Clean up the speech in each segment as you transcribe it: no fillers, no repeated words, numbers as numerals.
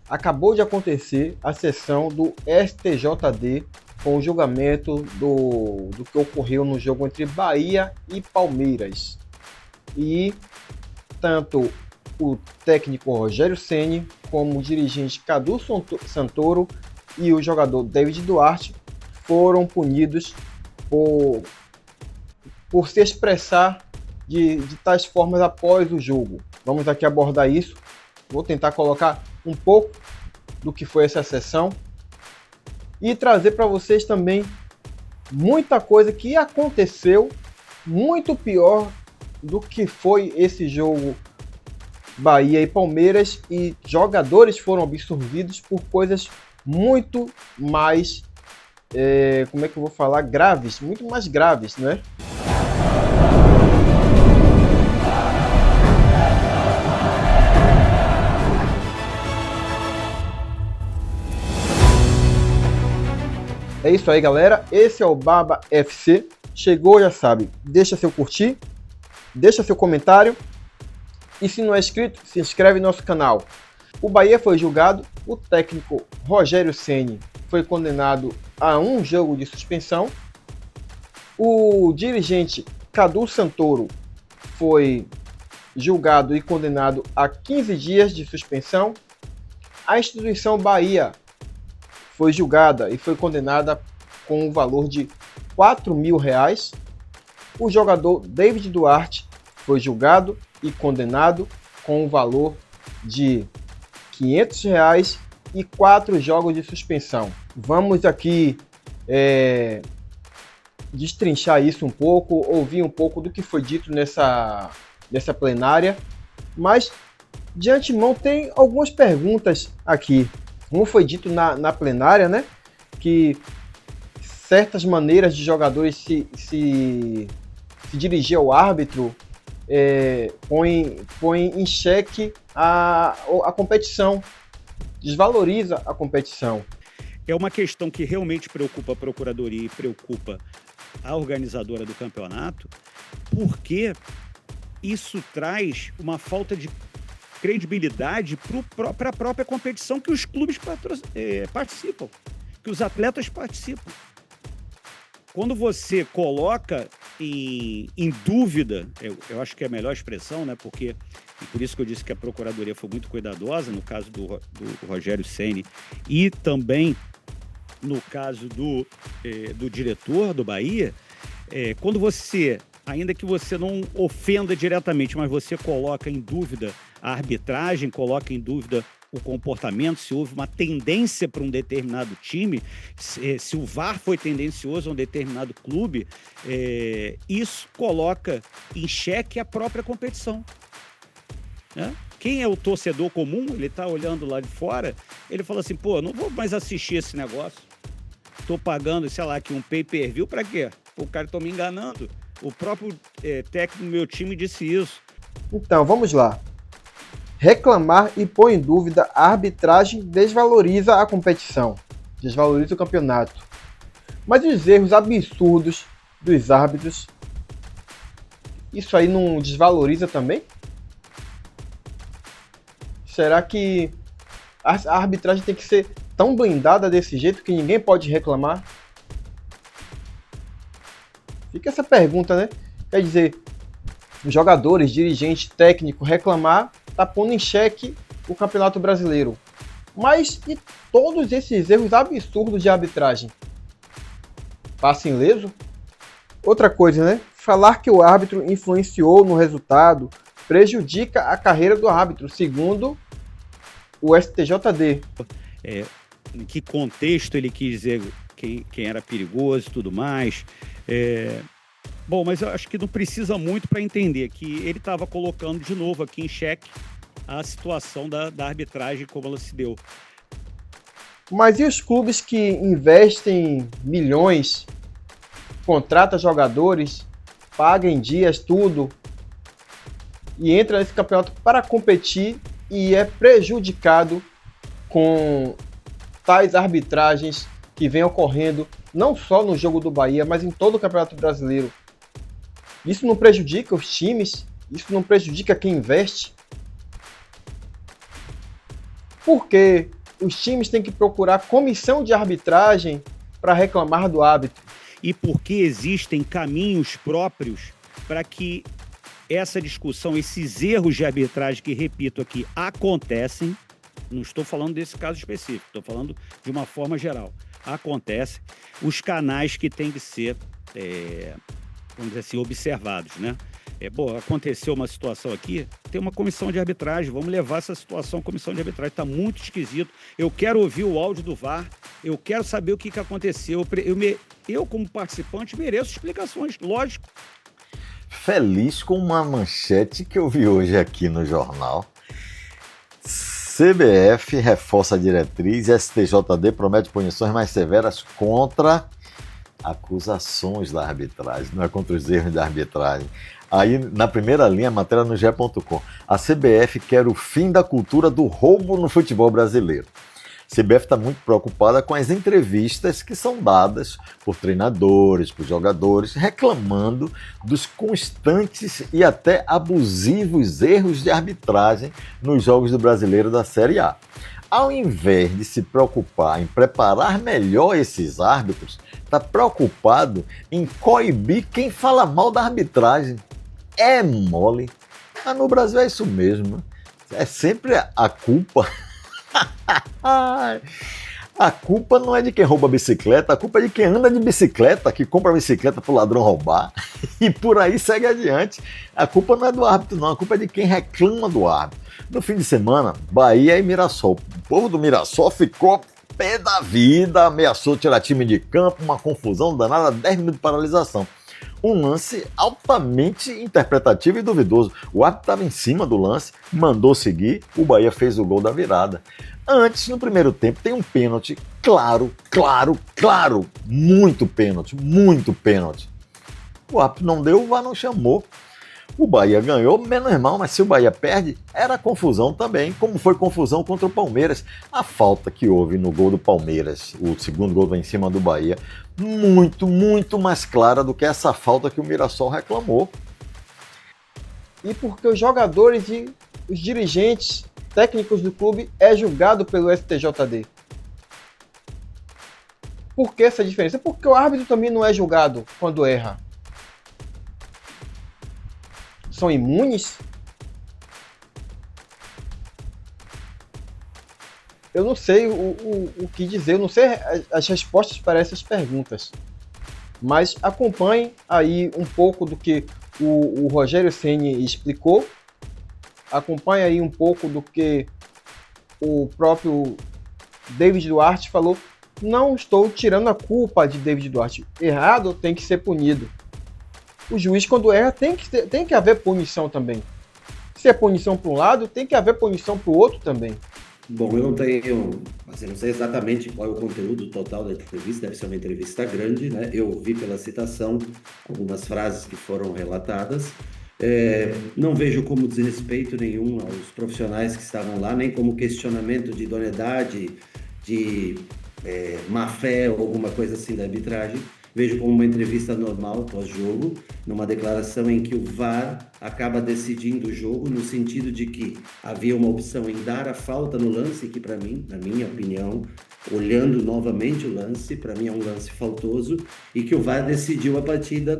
Acabou de acontecer a sessão do STJD com o julgamento do que ocorreu no jogo entre Bahia e Palmeiras. E tanto o técnico Rogério Ceni como o dirigente Cadu Santoro e o jogador David Duarte foram punidos por se expressar de tais formas após o jogo. Vamos aqui abordar isso. Vou tentar colocar um pouco do que foi essa sessão e trazer para vocês também muita coisa que aconteceu muito pior do que foi esse jogo Bahia e Palmeiras, e jogadores foram absorvidos por coisas muito mais, como é que eu vou falar, graves, muito mais graves, né? É isso aí, galera. Esse é o Baba FC. Chegou, já sabe. Deixa seu curtir, deixa seu comentário. E se não é inscrito, se inscreve no nosso canal. O Bahia foi julgado. O técnico Rogério Ceni foi condenado a 1 jogo de suspensão. O dirigente Cadu Santoro foi julgado e condenado a 15 dias de suspensão. A instituição Bahia foi julgada e foi condenada com o valor de R$4.000. O jogador David Duarte foi julgado e condenado com o valor de R$500 e 4 jogos de suspensão. Vamos aqui destrinchar isso um pouco, ouvir um pouco do que foi dito nessa plenária, mas de antemão tem algumas perguntas aqui. Como foi dito na plenária, né, que certas maneiras de jogadores se dirigir ao árbitro põe em xeque a competição, desvaloriza a competição. É uma questão que realmente preocupa a Procuradoria e preocupa a organizadora do campeonato, porque isso traz uma falta de credibilidade para a própria competição que os clubes participam, que os atletas participam. Quando você coloca em dúvida, eu acho que é a melhor expressão, né? Porque, e por isso que eu disse que a Procuradoria foi muito cuidadosa no caso do Rogério Ceni e também no caso do diretor do Bahia, quando você, ainda que você não ofenda diretamente, mas você coloca em dúvida a arbitragem, coloca em dúvida o comportamento, se houve uma tendência para um determinado time, se o VAR foi tendencioso a um determinado clube, isso coloca em xeque a própria competição, né? Quem é o torcedor comum, ele está olhando lá de fora, ele fala assim, pô, não vou mais assistir esse negócio, estou pagando, sei lá, aqui um pay-per-view para quê? O cara está me enganando. O próprio técnico do meu time disse isso. Então, vamos lá. Reclamar e pôr em dúvida a arbitragem desvaloriza a competição, desvaloriza o campeonato. Mas os erros absurdos dos árbitros, isso aí não desvaloriza também? Será que a arbitragem tem que ser tão blindada desse jeito que ninguém pode reclamar? Fica essa pergunta, né? Quer dizer, jogadores, dirigente, técnico reclamar está pondo em xeque o Campeonato Brasileiro. Mas e todos esses erros absurdos de arbitragem? Passa ileso? Outra coisa, né? Falar que o árbitro influenciou no resultado prejudica a carreira do árbitro, segundo o STJD. Em que contexto ele quis dizer quem era perigoso e tudo mais. Bom, mas eu acho que não precisa muito para entender que ele estava colocando de novo aqui em xeque a situação da arbitragem como ela se deu. Mas e os clubes que investem milhões, contratam jogadores, pagam em dias, tudo, e entra nesse campeonato para competir e é prejudicado com tais arbitragens que vem ocorrendo não só no jogo do Bahia, mas em todo o Campeonato Brasileiro? Isso não prejudica os times? Isso não prejudica quem investe? Por que os times têm que procurar comissão de arbitragem para reclamar do árbitro? E porque existem caminhos próprios para que essa discussão, esses erros de arbitragem que, repito aqui, acontecem, não estou falando desse caso específico, estou falando de uma forma geral, acontece, os canais que têm que ser, vamos dizer assim, observados, né? Aconteceu uma situação aqui, tem uma comissão de arbitragem, vamos levar essa situação à comissão de arbitragem, está muito esquisito, eu quero ouvir o áudio do VAR, eu quero saber o que aconteceu, eu como participante mereço explicações, lógico. Feliz com uma manchete que eu vi hoje aqui no jornal. CBF reforça a diretriz e STJD promete punições mais severas contra acusações da arbitragem, não é contra os erros da arbitragem. Aí, na primeira linha, a matéria no ge.com. A CBF quer o fim da cultura do roubo no futebol brasileiro. A CBF está muito preocupada com as entrevistas que são dadas por treinadores, por jogadores, reclamando dos constantes e até abusivos erros de arbitragem nos jogos do Brasileiro da Série A. Ao invés de se preocupar em preparar melhor esses árbitros, está preocupado em coibir quem fala mal da arbitragem. É mole. Mas no Brasil é isso mesmo. É sempre a culpa. A culpa não é de quem rouba bicicleta, a culpa é de quem anda de bicicleta, que compra a bicicleta pro ladrão roubar e por aí segue adiante. A culpa não é do árbitro não, a culpa é de quem reclama do árbitro. No fim de semana, Bahia e Mirassol. O povo do Mirassol ficou pé da vida, ameaçou tirar time de campo, uma confusão danada, 10 minutos de paralisação. Um lance altamente interpretativo e duvidoso. O árbitro estava em cima do lance, mandou seguir, o Bahia fez o gol da virada. Antes, no primeiro tempo, tem um pênalti claro, muito pênalti. O árbitro não deu, o VAR não chamou. O Bahia ganhou, menos mal, mas se o Bahia perde, era confusão também, como foi confusão contra o Palmeiras. A falta que houve no gol do Palmeiras, o segundo gol em cima do Bahia, muito mais clara do que essa falta que o Mirassol reclamou. E porque os jogadores e os dirigentes técnicos do clube é julgado pelo STJD. Por que essa diferença? Porque o árbitro também não é julgado quando erra. São imunes? Eu não sei o que dizer, eu não sei as respostas para essas perguntas. Mas acompanhe aí um pouco do que o Rogério Ceni explicou. Acompanhe aí um pouco do que o próprio David Duarte falou. Não estou tirando a culpa de David Duarte. Errado tem que ser punido. O juiz, quando erra, tem que haver punição também. Se é punição para um lado, tem que haver punição para o outro também. Bom, eu não sei exatamente qual é o conteúdo total da entrevista, deve ser uma entrevista grande, né? Eu ouvi pela citação algumas frases que foram relatadas. Não vejo como desrespeito nenhum aos profissionais que estavam lá, nem como questionamento de idoneidade, de má-fé ou alguma coisa assim da arbitragem. Vejo como uma entrevista normal pós-jogo, numa declaração em que o VAR acaba decidindo o jogo, no sentido de que havia uma opção em dar a falta no lance, que para mim, na minha opinião, olhando novamente o lance, para mim é um lance faltoso, e que o VAR decidiu a partida,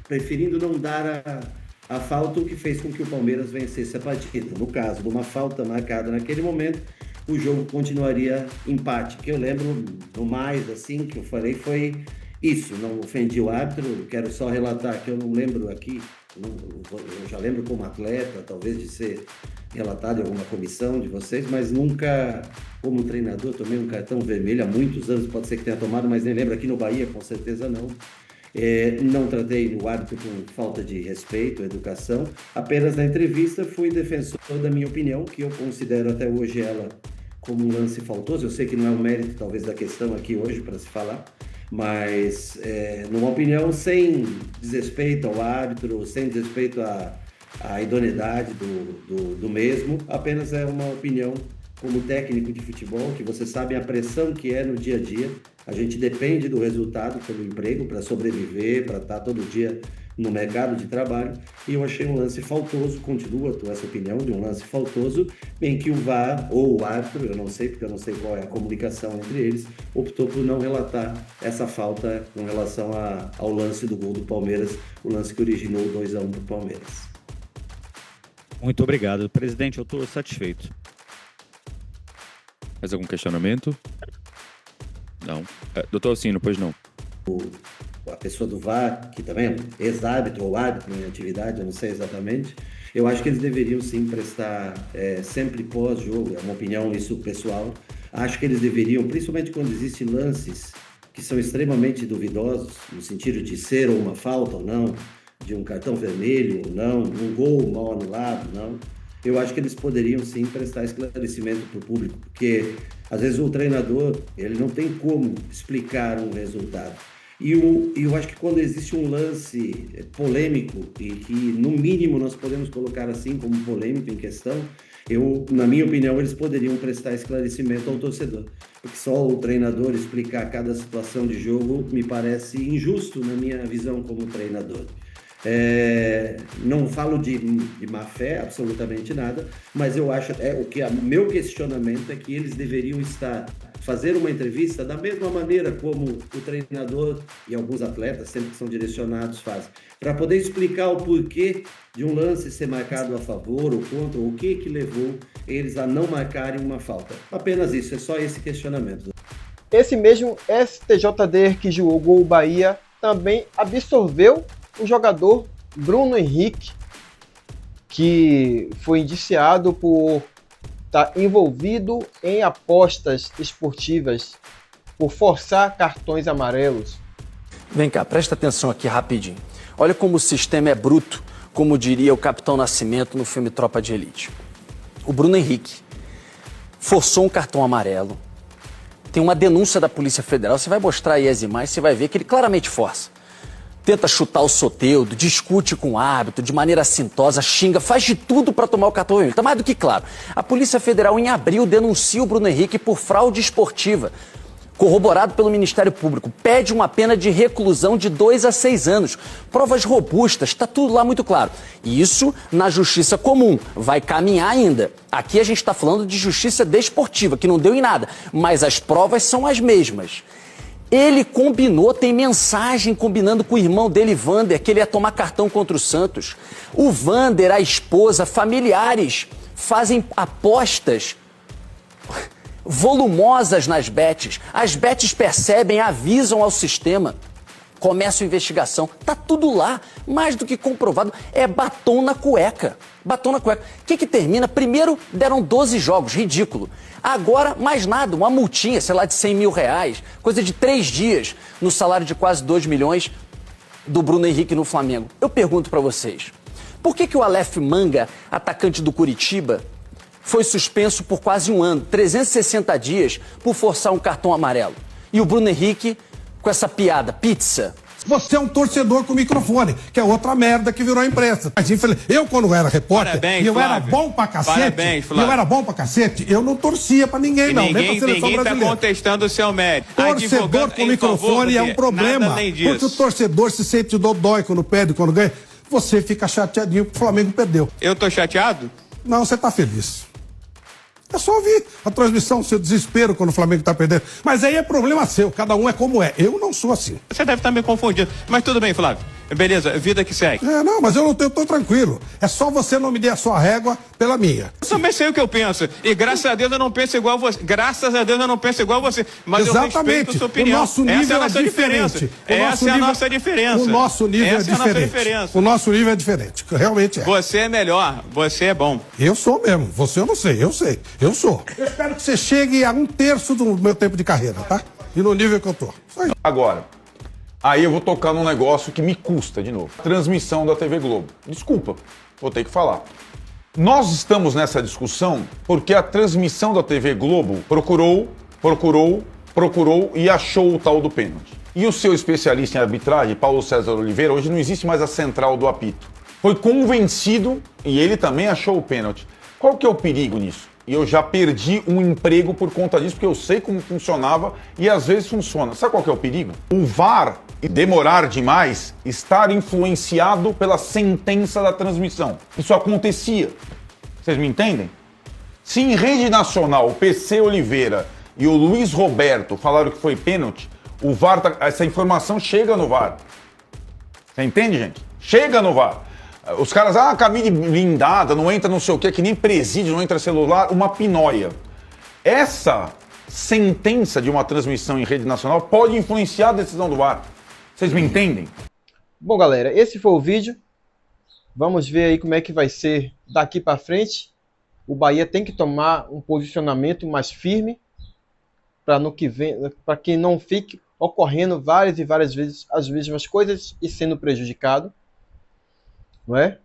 preferindo não dar a falta, o que fez com que o Palmeiras vencesse a partida. No caso de uma falta marcada naquele momento, o jogo continuaria empate. O que eu lembro, no mais, assim, que eu falei foi isso, não ofendi o árbitro, quero só relatar que eu não lembro aqui, eu já lembro como atleta, talvez de ser relatado em alguma comissão de vocês, mas nunca, como treinador, tomei um cartão vermelho há muitos anos, pode ser que tenha tomado, mas nem lembro, aqui no Bahia, com certeza não. Não tratei o árbitro com falta de respeito, educação, apenas na entrevista fui defensor da minha opinião, que eu considero até hoje ela como um lance faltoso. Eu sei que não é um mérito talvez da questão aqui hoje para se falar, mas numa opinião sem desrespeito ao árbitro, sem desrespeito à idoneidade do mesmo, apenas é uma opinião como técnico de futebol, que você sabe a pressão que é no dia a dia. A gente depende do resultado pelo emprego, para sobreviver, para estar todo dia no mercado de trabalho, e eu achei um lance faltoso, continua essa opinião de um lance faltoso, em que o VAR, ou o árbitro, eu não sei, porque eu não sei qual é a comunicação entre eles, optou por não relatar essa falta com relação ao lance do gol do Palmeiras, o lance que originou o 2-1 do Palmeiras. Muito obrigado. Presidente, eu estou satisfeito. Mais algum questionamento? Não. Doutor Alcino, pois não. A pessoa do VAR, que também é ex-árbitro ou árbitro em atividade, eu não sei exatamente, eu acho que eles deveriam sim prestar sempre pós-jogo, é uma opinião isso pessoal, acho que eles deveriam, principalmente quando existem lances que são extremamente duvidosos, no sentido de ser ou uma falta ou não, de um cartão vermelho ou não, um gol mal anulado, não. Eu acho que eles poderiam sim prestar esclarecimento para o público, porque às vezes o treinador ele não tem como explicar um resultado. E eu acho que quando existe um lance polêmico, e que no mínimo nós podemos colocar assim como polêmico em questão, na minha opinião, eles poderiam prestar esclarecimento ao torcedor. Porque só o treinador explicar cada situação de jogo me parece injusto na minha visão como treinador. Não falo de má fé, absolutamente nada, mas eu acho, meu questionamento é que eles deveriam fazer uma entrevista da mesma maneira como o treinador e alguns atletas, sempre que são direcionados, fazem, para poder explicar o porquê de um lance ser marcado a favor ou contra, ou o que levou eles a não marcarem uma falta. Apenas isso, é só esse questionamento. Esse mesmo STJD que julgou o Bahia também absorveu o jogador Bruno Henrique, que foi indiciado por estar envolvido em apostas esportivas por forçar cartões amarelos. Vem cá, presta atenção aqui rapidinho. Olha como o sistema é bruto, como diria o Capitão Nascimento no filme Tropa de Elite. O Bruno Henrique forçou um cartão amarelo. Tem uma denúncia da Polícia Federal, você vai mostrar aí as imagens, você vai ver que ele claramente força. Tenta chutar o Soteldo, discute com o árbitro de maneira assintosa, xinga, faz de tudo para tomar o cartão vermelho. Está mais do que claro. A Polícia Federal, em abril, denuncia o Bruno Henrique por fraude esportiva, corroborado pelo Ministério Público. Pede uma pena de reclusão de 2 a 6 anos. Provas robustas, está tudo lá muito claro. E isso na justiça comum. Vai caminhar ainda. Aqui a gente está falando de justiça desportiva, que não deu em nada. Mas as provas são as mesmas. Ele combinou, tem mensagem combinando com o irmão dele, Vander, que ele ia tomar cartão contra o Santos. O Vander, a esposa, familiares fazem apostas volumosas nas bets. As bets percebem, avisam ao sistema, começa a investigação. Tá tudo lá, mais do que comprovado. É batom na cueca. Batom na cueca. O que termina? Primeiro deram 12 jogos, ridículo. Agora, mais nada, uma multinha, sei lá, de 100 mil reais, coisa de 3 dias, no salário de quase 2 milhões do Bruno Henrique no Flamengo. Eu pergunto pra vocês, por que o Aleph Manga, atacante do Curitiba, foi suspenso por quase 1 ano, 360 dias, por forçar um cartão amarelo? E o Bruno Henrique, com essa piada, pizza... Você é um torcedor com microfone, que é outra merda que virou imprensa. Mas, eu, quando era repórter, Parabéns, e eu Flávio. era bom pra cacete, Parabéns, Flávio. eu era bom pra cacete, eu não torcia pra ninguém, não, nem pra seleção Ninguém tá brasileira. contestando o seu mérito. Torcedor Advogando com em microfone é um problema, nada além disso. porque o torcedor se sente dodói quando perde, quando ganha. Você fica chateadinho porque o Flamengo perdeu. Eu tô chateado? Não, você tá feliz. É só ouvir a transmissão, seu desespero quando o Flamengo tá perdendo. Mas aí é problema seu, cada um é como é. Eu não sou assim. Você deve estar me confundindo. Mas tudo bem, Flávio. Beleza, vida que segue. Não, mas eu tô tranquilo. É só você não medir a sua régua pela minha. Eu também sei o que eu penso. E graças a Deus eu não penso igual a você. Graças a Deus eu não penso igual a você. Mas Exatamente. eu respeito a sua opinião. O nosso nível Essa é a nossa diferente. diferença. Essa é a nossa diferença. O nosso nível Essa é diferente. É a nossa diferença. O nosso nível é diferente. Realmente é. Você é melhor. Você é bom. Eu sou mesmo. Você eu não sei. Eu sei. Eu sou. Eu espero que você chegue a 1/3 do meu tempo de carreira, tá? E no nível que eu tô. Só isso. Agora, aí eu vou tocar num negócio que me custa de novo. Transmissão da TV Globo. Desculpa, vou ter que falar. Nós estamos nessa discussão porque a transmissão da TV Globo procurou e achou o tal do pênalti. E o seu especialista em arbitragem, Paulo César Oliveira, hoje não existe mais a central do apito. Foi convencido e ele também achou o pênalti. Qual que é o perigo nisso? E eu já perdi um emprego por conta disso, porque eu sei como funcionava e às vezes funciona. Sabe qual que é o perigo? O VAR e demorar demais, estar influenciado pela sentença da transmissão. Isso acontecia. Vocês me entendem? Se em rede nacional o PC Oliveira e o Luiz Roberto falaram que foi pênalti, o VAR, essa informação chega no VAR. Você entende, gente? Chega no VAR. Os caras, cabine blindada, não entra não sei o que, que nem presídio, não entra celular, uma pinóia. Essa sentença de uma transmissão em rede nacional pode influenciar a decisão do VAR. Vocês me entendem? Bom, galera, esse foi o vídeo. Vamos ver aí como é que vai ser daqui para frente. O Bahia tem que tomar um posicionamento mais firme para no que vem, para que não fique ocorrendo várias e várias vezes as mesmas coisas e sendo prejudicado, não é?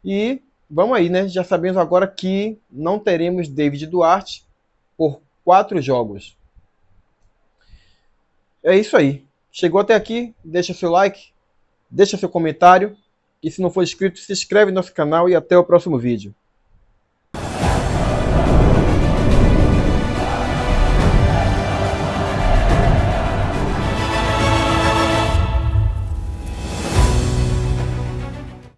E vamos aí, né? Já sabemos agora que não teremos David Duarte por 4 jogos. É isso aí. Chegou até aqui, deixa seu like, deixa seu comentário e se não for inscrito, se inscreve no nosso canal e até o próximo vídeo.